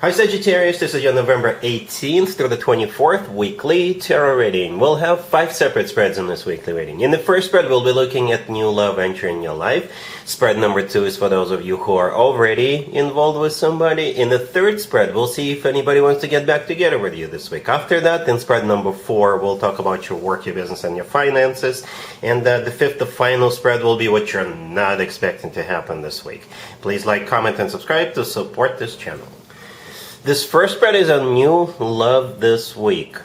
Hi Sagittarius, this is your November 18th through the 24th weekly tarot reading. We'll have 5 separate spreads in this weekly reading. In the first spread, we'll be looking at new love entering your life. Spread number 2 is for those of you who are already involved with somebody. In the third spread, we'll see if anybody wants to get back together with you this week. After that, in spread number 4, we'll talk about your work, your business, and your finances. And the fifth, the final spread, will be what you're not expecting to happen this week. Please like, comment, and subscribe to support this channel. This first spread is on new love this week,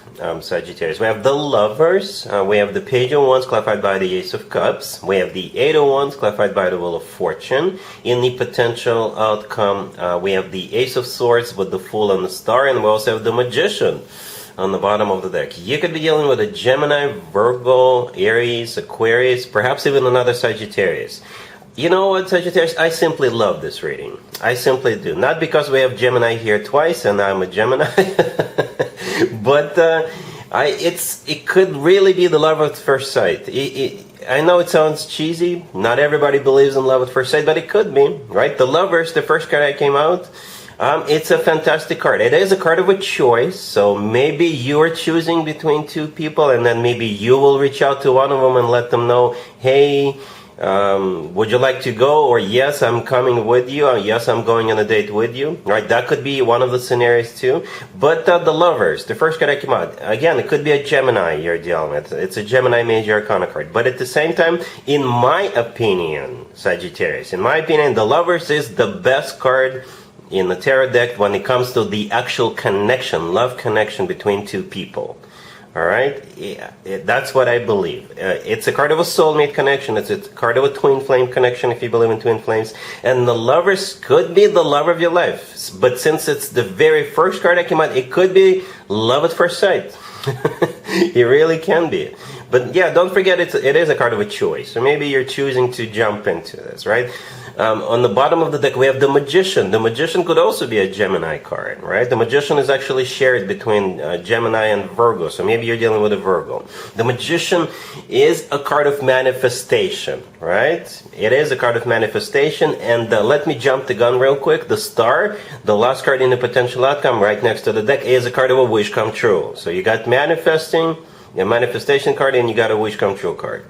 Sagittarius. We have the Lovers, we have the Page of Wands clarified by the Ace of Cups, we have the 8 of Wands clarified by the Wheel of Fortune. In the potential outcome, we have the Ace of Swords with the Fool and the Star, and we also have the Magician on the bottom of the deck. You could be dealing with a Gemini, Virgo, Aries, Aquarius, perhaps even another Sagittarius. You know what, Sagittarius? I simply love this reading. I simply do. Not because we have Gemini here twice and I'm a Gemini, but it could really be the love at first sight. I know it sounds cheesy. Not everybody believes in love at first sight, but it could be, right? The Lovers, the first card that came out, it's a fantastic card. It is a card of a choice, so maybe you are choosing between two people, and then maybe you will reach out to one of them and let them know, hey, would you like to go? Or yes, I'm coming with you. Or yes, I'm going on a date with you. Right? That could be one of the scenarios too. But the Lovers, the first card that came out, again, it could be a Gemini you're dealing with. It's a Gemini Major Arcana card. But at the same time, in my opinion, Sagittarius, in my opinion, the Lovers is the best card in the tarot deck when it comes to the actual connection, love connection between two people. Alright, yeah, that's what I believe. It's a card of a soulmate connection. It's a card of a twin flame connection if you believe in twin flames. And the Lovers could be the love of your life. But since it's the very first card that came out, it could be love at first sight. It really can be. But yeah, don't forget it is a card of a choice. So maybe you're choosing to jump into this, right? On the bottom of the deck, we have the Magician. The Magician could also be a Gemini card, right? The Magician is actually shared between Gemini and Virgo, so maybe you're dealing with a Virgo. The Magician is a card of manifestation, right? It is a card of manifestation, and let me jump the gun real quick. The Star, the last card in the potential outcome right next to the deck, is a card of a wish come true. So you got manifesting, a manifestation card, and you got a wish come true card.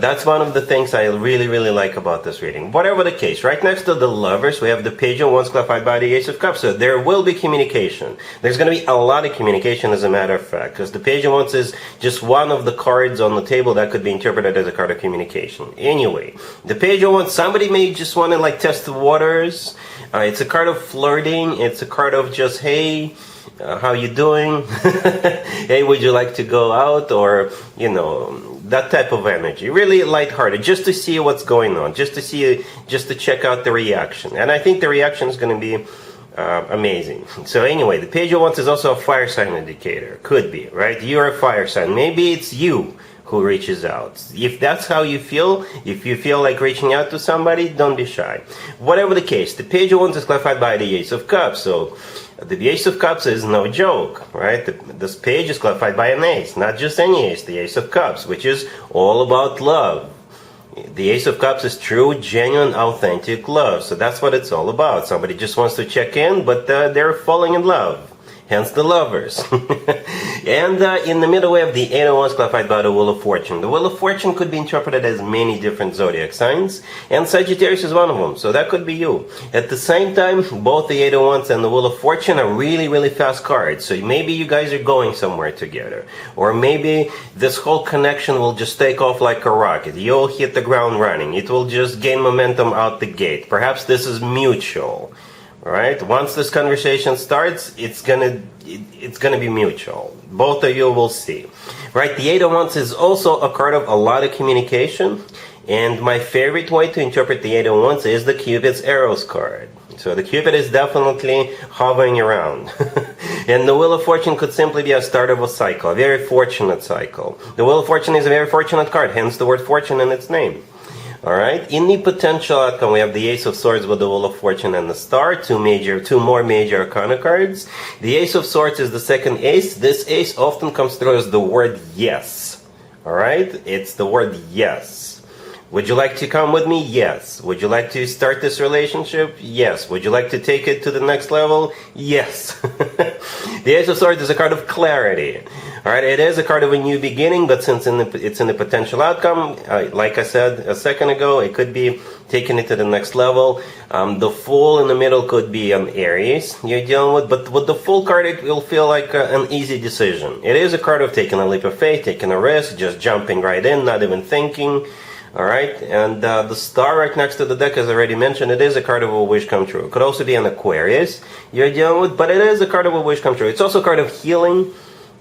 That's one of the things I really like about this reading. Whatever the case, right next to the Lovers, we have the Page of Wands clarified by the Ace of Cups. So there will be communication. There's going to be a lot of communication, as a matter of fact, because the Page of Wands is just one of the cards on the table that could be interpreted as a card of communication. Anyway, the Page of Wands, somebody may just want to like test the waters. It's a card of flirting. It's a card of just, hey, how you doing? Hey, would you like to go out? Or, you know, that type of energy. Really lighthearted, just to see what's going on, just to check out the reaction. And I think the reaction is going to be amazing. So anyway, the Page of Wands is also a fire sign indicator. Could be, right? You're a fire sign. Maybe it's you who reaches out. If that's how you feel, if you feel like reaching out to somebody, don't be shy. Whatever the case, the Page of Wands is clarified by the Ace of Cups. So the Ace of Cups is no joke, right? This page is clarified by an ace, not just any ace, the Ace of Cups, which is all about love. The Ace of Cups is true, genuine, authentic love. So that's what it's all about. Somebody just wants to check in, but they're falling in love. Hence the Lovers. And in the middle we have the 8 of Wands clarified by the Wheel of Fortune. The Wheel of Fortune could be interpreted as many different zodiac signs, and Sagittarius is one of them, so that could be you. At the same time, both the 8 of Wands and the Wheel of Fortune are really fast cards, so maybe you guys are going somewhere together. Or maybe this whole connection will just take off like a rocket. You'll hit the ground running. It will just gain momentum out the gate. Perhaps this is mutual. Right? Once this conversation starts, it's gonna be mutual. Both of you will see. Right? The 8 of Wands is also a card of a lot of communication. And my favorite way to interpret the 8 of Wands is the Cupid's arrows card. So the Cupid is definitely hovering around. And the Wheel of Fortune could simply be a start of a cycle, a very fortunate cycle. The Wheel of Fortune is a very fortunate card, hence the word fortune in its name. Alright, in the potential outcome, we have the Ace of Swords with the Wheel of Fortune and the Star, two more major arcana cards. The Ace of Swords is the second ace. This ace often comes through as the word yes. Alright, it's the word yes. Would you like to come with me? Yes. Would you like to start this relationship? Yes. Would you like to take it to the next level? Yes. The Ace of Swords is a card of clarity. All right, it is a card of a new beginning, but since it's in the potential outcome, like I said a second ago, it could be taking it to the next level. The Fool in the middle could be an Aries you're dealing with, but with the Fool card, it will feel like an easy decision. It is a card of taking a leap of faith, taking a risk, just jumping right in, not even thinking. All right, and the Star right next to the deck, as I already mentioned, it is a card of a wish come true. It could also be an Aquarius you're dealing with, but it is a card of a wish come true. It's also a card of healing,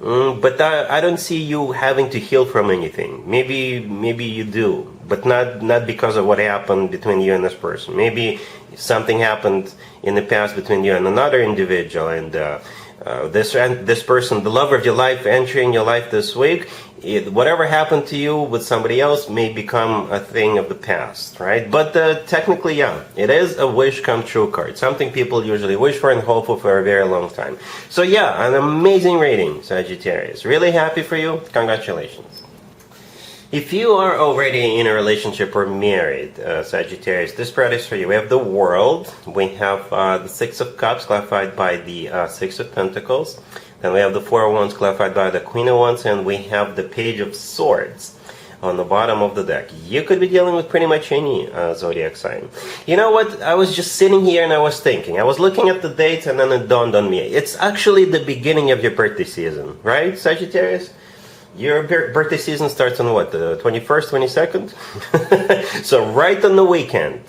but I don't see you having to heal from anything. Maybe you do, but not because of what happened between you and this person. Maybe something happened in the past between you and another individual, and this person, the lover of your life, entering your life this week, whatever happened to you with somebody else may become a thing of the past, right? But technically, yeah, it is a wish come true card. Something people usually wish for and hope for a very long time. So yeah, an amazing reading, Sagittarius. Really happy for you. Congratulations. If you are already in a relationship or married, Sagittarius, this spread is for you. We have the World. We have the Six of Cups clarified by the Six of Pentacles. Then we have the Four of Wands clarified by the Queen of Wands. And we have the Page of Swords on the bottom of the deck. You could be dealing with pretty much any zodiac sign. You know what? I was just sitting here and I was thinking. I was looking at the dates and then it dawned on me. It's actually the beginning of your birthday season, right, Sagittarius? Your birthday season starts on what, the 21st, 22nd? So right on the weekend.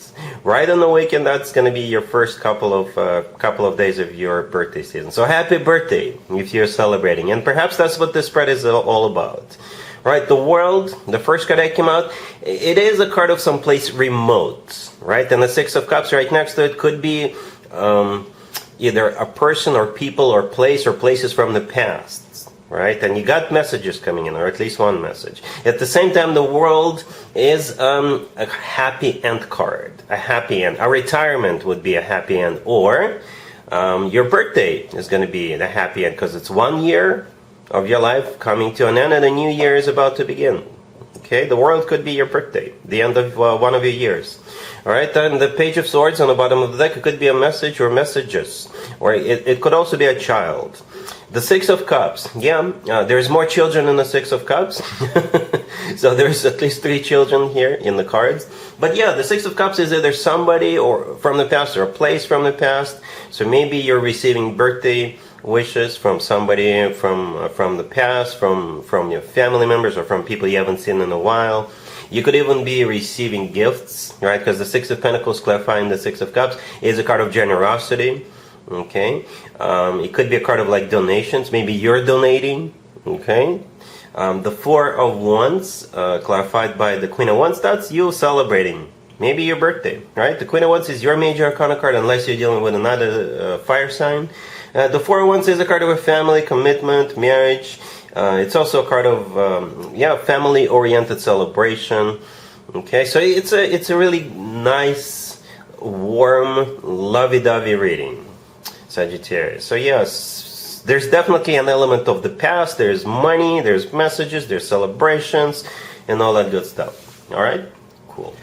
Right on the weekend, that's going to be your first couple of days of your birthday season. So happy birthday if you're celebrating. And perhaps that's what this spread is all about. Right, the World, the first card that came out, it is a card of someplace remote. Right, and the Six of Cups right next to it could be either a person or people or place or places from the past. Right, and you got messages coming in, or at least one message. At the same time, the World is a happy end card, a happy end. A retirement would be a happy end, or your birthday is going to be the happy end because it's 1 year of your life coming to an end, and a new year is about to begin. Okay, the World could be your birthday, the end of one of your years. All right, then the Page of Swords on the bottom of the deck, it could be a message or messages, or it could also be a child. The Six of Cups, yeah, there's more children in the Six of Cups. So there's at least 3 children here in the cards. But yeah, the Six of Cups is either somebody or from the past or a place from the past. So maybe you're receiving birthday wishes from somebody from the past, from your family members or from people you haven't seen in a while. You could even be receiving gifts, right? Because the Six of Pentacles clarifying the Six of Cups is a card of generosity. Okay, it could be a card of like donations. Maybe you're donating. Okay, the Four of Wands, clarified by the Queen of Wands. That's you celebrating. Maybe your birthday, right? The Queen of Wands is your major arcana card, unless you're dealing with another fire sign. The Four of Wands is a card of a family, commitment, marriage. It's also a card of family-oriented celebration. Okay, so it's a really nice, warm, lovey-dovey reading, Sagittarius. So yes, there's definitely an element of the past. There's money, there's messages, there's celebrations, and all that good stuff. All right, cool.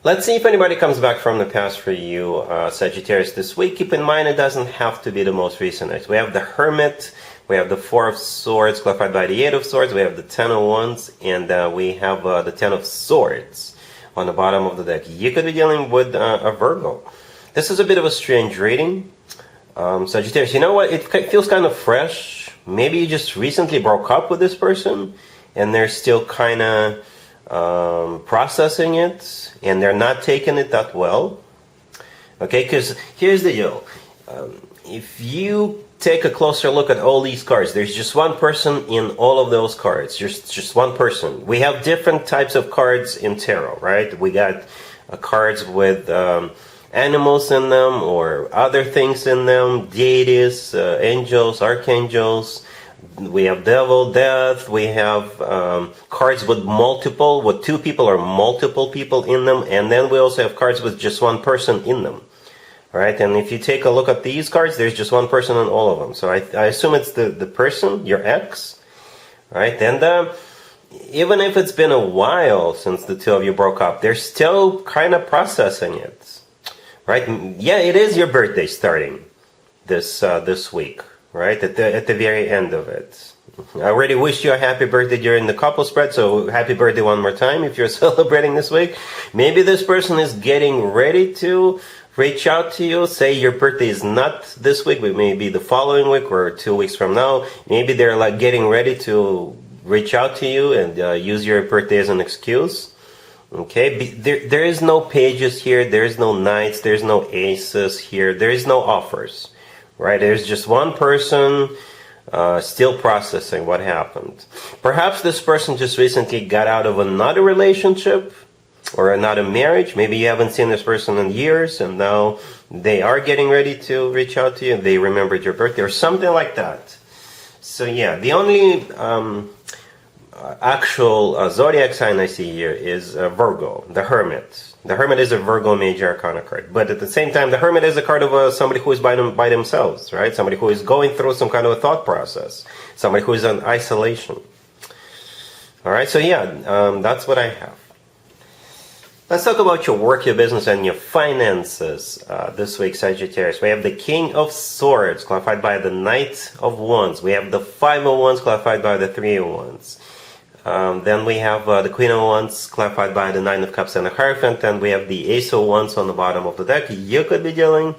Let's see if anybody comes back from the past for you, Sagittarius, this week. Keep in mind, it doesn't have to be the most recent. We have the Hermit, we have the Four of Swords, clarified by the Eight of Swords, we have the Ten of Wands, and we have the Ten of Swords on the bottom of the deck. You could be dealing with a Virgo. This is a bit of a strange reading. Sagittarius, you know what? It feels kind of fresh. Maybe you just recently broke up with this person, and they're still kind of processing it, and they're not taking it that well. Okay, because here's the deal. If you take a closer look at all these cards, there's just one person in all of those cards. Just one person. We have different types of cards in tarot, right? We got cards with animals in them or other things in them, deities, angels, archangels. We have devil, death. We have cards with 2 people or multiple people in them. And then we also have cards with just one person in them. All right, and if you take a look at these cards, there's just one person in all of them. So I assume it's the person, your ex. All right, and even if it's been a while since the two of you broke up, they're still kind of processing it, right? Yeah, it is your birthday starting this week, right? At the very end of it. I already wished you a happy birthday during the couple spread, so happy birthday one more time if you're celebrating this week. Maybe this person is getting ready to reach out to you. Say your birthday is not this week, but maybe the following week or 2 weeks from now. Maybe they're like getting ready to reach out to you and use your birthday as an excuse. Okay, there is no pages here, there is no knights, there's no aces here, there is no offers, right? There's just one person still processing what happened. Perhaps this person just recently got out of another relationship or another marriage. Maybe you haven't seen this person in years and now they are getting ready to reach out to you. They remembered your birthday or something like that. So yeah, the only actual zodiac sign I see here is Virgo, the Hermit. The Hermit is a Virgo major arcana card. But at the same time, the Hermit is a card of somebody who is by themselves, right? Somebody who is going through some kind of a thought process. Somebody who is in isolation. All right, so yeah, that's what I have. Let's talk about your work, your business, and your finances this week, Sagittarius. We have the King of Swords, clarified by the Knight of Wands. We have the Five of Wands, clarified by the Three of Wands. Then we have the Queen of Wands, clarified by the Nine of Cups and the Hierophant. And we have the Ace of Wands on the bottom of the deck. You could be dealing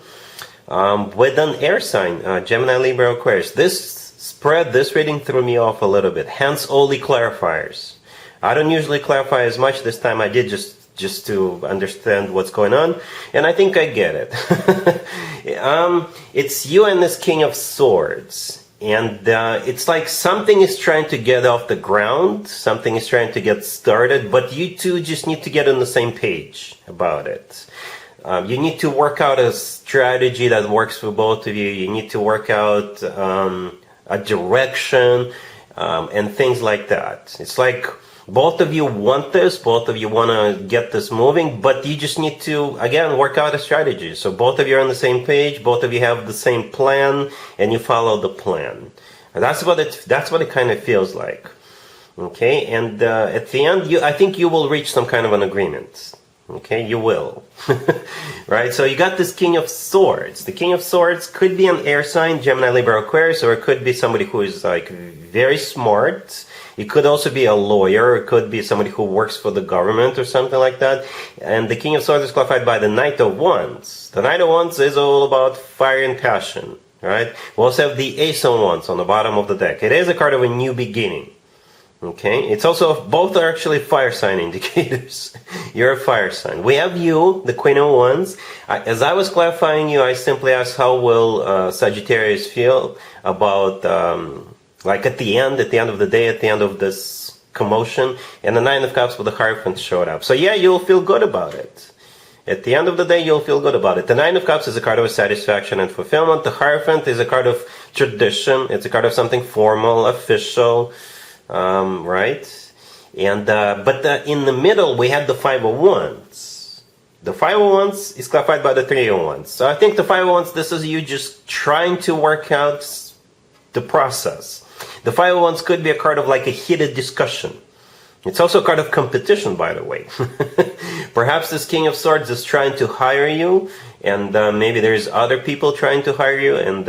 with an air sign, Gemini, Libra, Aquarius. This reading threw me off a little bit. Hence, all the clarifiers. I don't usually clarify as much. This time I did just to understand what's going on. And I think I get it. It's you and this King of Swords. And it's like something is trying to get off the ground, something is trying to get started, but you two just need to get on the same page about it. You need to work out a strategy that works for both of you. You need to work out a direction and things like that. It's like both of you want this, both of you want to get this moving, but you just need to, again, work out a strategy. So both of you are on the same page, both of you have the same plan, and you follow the plan. And that's what it kind of feels like. Okay, and at the end, I think you will reach some kind of an agreement. Okay, you will. Right, so you got this King of Swords. The King of Swords could be an air sign, Gemini, Libra, Aquarius, or it could be somebody who is like very smart. It could also be a lawyer. It could be somebody who works for the government or something like that. And the King of Swords is clarified by the Knight of Wands. The Knight of Wands is all about fire and passion, right? We also have the Ace of Wands on the bottom of the deck. It is a card of a new beginning. Okay, it's also, both are actually fire sign indicators. You're a fire sign. We have you, the Queen of Wands. As I was clarifying you, I simply asked how will Sagittarius feel about, like at the end of the day, at the end of this commotion, and the Nine of Cups with the Hierophant showed up. So yeah, you'll feel good about it. At the end of the day, you'll feel good about it. The Nine of Cups is a card of satisfaction and fulfillment. The Hierophant is a card of tradition. It's a card of something formal, official. Right? And but in the middle we had the Five of Wands. The Five of Wands is clarified by the Three of Wands. So I think the Five of Wands, this is you just trying to work out the process. The Five of Wands could be a card of like a heated discussion. It's also a card of competition, by the way. Perhaps this King of Swords is trying to hire you, and maybe there's other people trying to hire you, and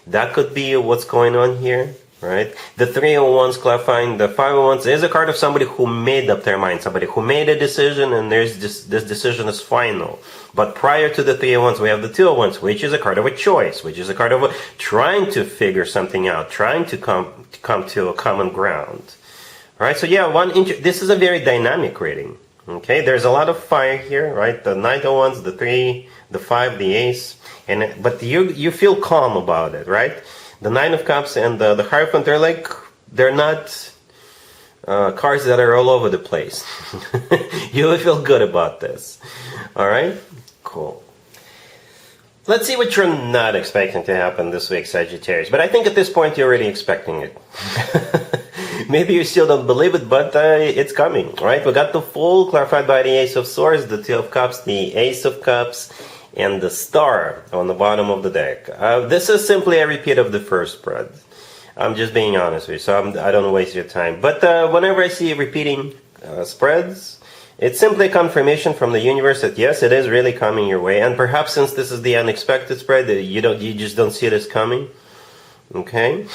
that could be what's going on here. Right? The Three of Wands clarifying the Five of Wands is a card of somebody who made up their mind, somebody who made a decision, and this decision is final. But prior to the Three of Wands, we have the Two of Wands, which is a card of a choice, which is a card of trying to figure something out, trying to come to a common ground. All right? So yeah, this is a very dynamic reading. Okay? There's a lot of fire here, right? The Knight of Wands, the Three, the Five, the Ace, but you feel calm about it, right? The Nine of Cups and the Hierophant, they're not cards that are all over the place. You will feel good about this. Alright? Cool. Let's see what you're not expecting to happen this week, Sagittarius. But I think at this point you're already expecting it. Maybe you still don't believe it, but it's coming, right? We got the Fool clarified by the Ace of Swords, the Two of Cups, the Ace of Cups, and the Star on the bottom of the deck. This is simply a repeat of the first spread. I'm just being honest with you, so I don't waste your time. But whenever I see repeating spreads, it's simply confirmation from the universe that yes, it is really coming your way. And perhaps since this is the unexpected spread, you just don't see this coming. Okay.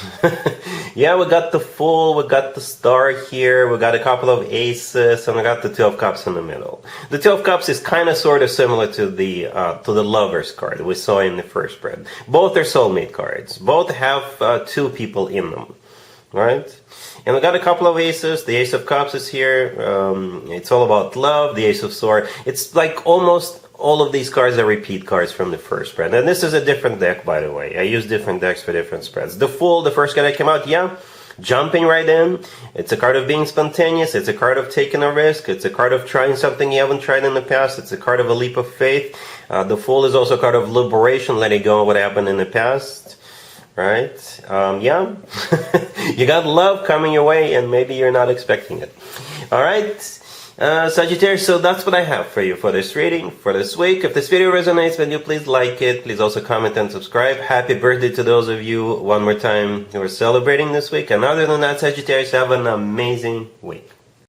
Yeah, we got the Fool, we got the Star here, we got a couple of Aces, and we got the Two of Cups in the middle. The Two of Cups is kind of sort of similar to the Lovers card we saw in the first spread. Both are soulmate cards. Both have two people in them, right? And we got a couple of Aces. The Ace of Cups is here. It's all about love. The Ace of Swords. It's like almost all of these cards are repeat cards from the first spread. And this is a different deck, by the way. I use different decks for different spreads. The Fool, the first card that came out, yeah, jumping right in. It's a card of being spontaneous. It's a card of taking a risk. It's a card of trying something you haven't tried in the past. It's a card of a leap of faith. The Fool is also a card of liberation, letting go of what happened in the past. Right? Yeah. You got love coming your way, and maybe you're not expecting it. All right. Sagittarius, so that's what I have for you for this reading, for this week. If this video resonates with you, please like it. Please also comment and subscribe. Happy birthday to those of you, one more time, who are celebrating this week. And other than that, Sagittarius, have an amazing week.